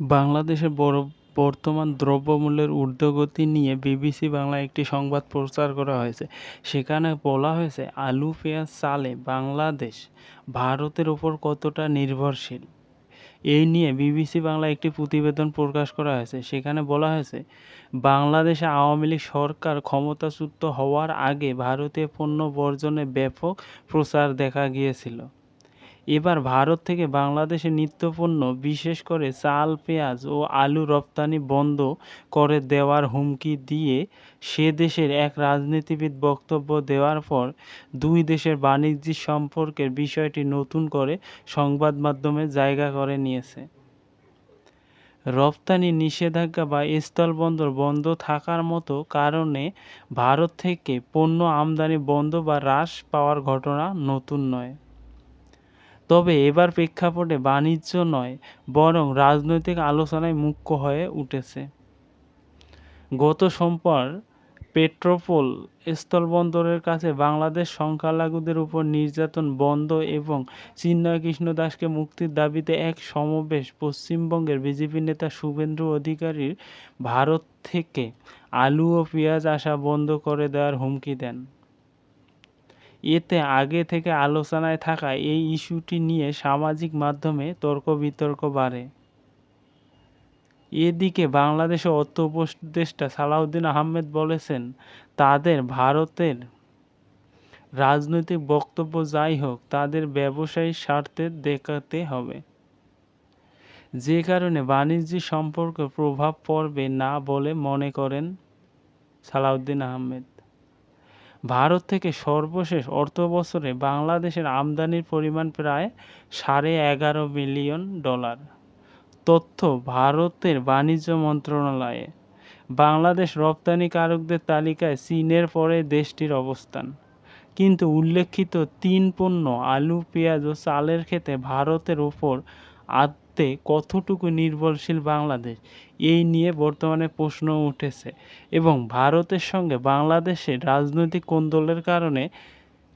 বাংলাদেশের বর্তমান দ্রব্যমূল্যের ঊর্ধ্বগতি নিয়ে বিবিসি বাংলায় একটি সংবাদ প্রচার করা হয়েছে। সেখানে বলা হয়েছে, আলু, পেঁয়াজ, চালে বাংলাদেশ ভারতের ওপর কতটা নির্ভরশীল। এই নিয়ে বিবিসি বাংলায় একটি প্রতিবেদন প্রকাশ করা হয়েছে। সেখানে বলা হয়েছে, বাংলাদেশে আওয়ামী লীগ সরকার ক্ষমতাচ্যুত হওয়ার আগে ভারতীয় পণ্য বর্জনের ব্যাপক প্রচার দেখা গিয়েছিল। এবার ভারত থেকে বাংলাদেশে নিত্যপণ্য বিশেষ করে চাল, পেঁয়াজ ও আলু রপ্তানি বন্ধ করে দেওয়ার হুমকি দিয়ে সে দেশের এক রাজনীতিবিদ বক্তব্য দেওয়ার পর দুই দেশের বাণিজ্যিক সম্পর্কের বিষয়টি নতুন করে সংবাদ মাধ্যমে জায়গা করে নিয়েছে। রপ্তানি নিষেধাজ্ঞা বা স্থলবন্দর বন্ধ থাকার মতো কারণে ভারত থেকে পণ্য আমদানি বন্ধ বা হ্রাস পাওয়ার ঘটনা নতুন নয়। তবে এবার প্রেক্ষাপটে বাণিজ্য নয়, বরং রাজনৈতিক আলোচনায় মুখ্য হয়ে উঠেছে। গত সোমবার পেট্রোপোল স্থলবন্দরের কাছে বাংলাদেশ সংখ্যালঘুদের উপর নির্যাতন বন্ধ এবং চিন্ময় কৃষ্ণ দাসকে মুক্তির দাবিতে এক সমাবেশ পশ্চিমবঙ্গের বিজেপি নেতা শুভেন্দু অধিকারীর ভারত থেকে আলু ও পেঁয়াজ আসা বন্ধ করে দেওয়ার হুমকি দেন। এতে আগে থেকে আলোচনায় থাকা এই ইস্যুটি নিয়ে সামাজিক মাধ্যমে তর্ক-বিতর্ক বাড়ে। এদিকে বাংলাদেশের অর্থ উপদেষ্টা সালাউদ্দিন আহমেদ বলেছেন, তাদের ভারতের রাজনৈতিক বক্তব্য যাই হোক, তাদের ব্যবসায়িক স্বার্থে দেখাতে হবে। যে কারণে বাণিজ্যিক সম্পর্কে প্রভাব পড়বে না বলে মনে করেন সালাউদ্দিন আহমেদ। ভারত থেকে সর্বশেষ অর্থবছরে বাংলাদেশের আমদানির পরিমাণ প্রায় $11.5 বিলিয়ন। তথ্য ভারতের বাণিজ্য মন্ত্রণালয়ে। বাংলাদেশ রপ্তানিকারকদের তালিকায় চীনের পরে দেশটির অবস্থান। কিন্তু উল্লেখিত তিন পণ্য আলু, পেঁয়াজ ও চালের ক্ষেত্রে ভারতের ওপর আদতে কতটুকু নির্ভরশীল বাংলাদেশ, এই নিয়ে বর্তমানে প্রশ্ন উঠেছে এবং ভারতের সঙ্গে বাংলাদেশের রাজনৈতিক কোন্দলের কারণে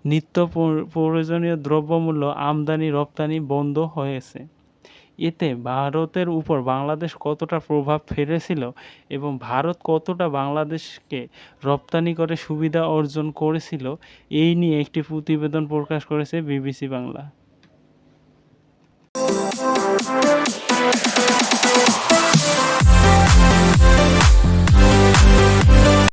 নিত্য প্রয়োজনীয় দ্রব্যমূল্য আমদানি রপ্তানি বন্ধ হয়েছে। এতে ভারতের উপর বাংলাদেশ কতটা প্রভাব ফেলেছিল এবং ভারত কতটা বাংলাদেশকে রপ্তানি করে সুবিধা অর্জন করেছিল, এই নিয়ে একটি প্রতিবেদন প্রকাশ করেছে বিবিসি বাংলা।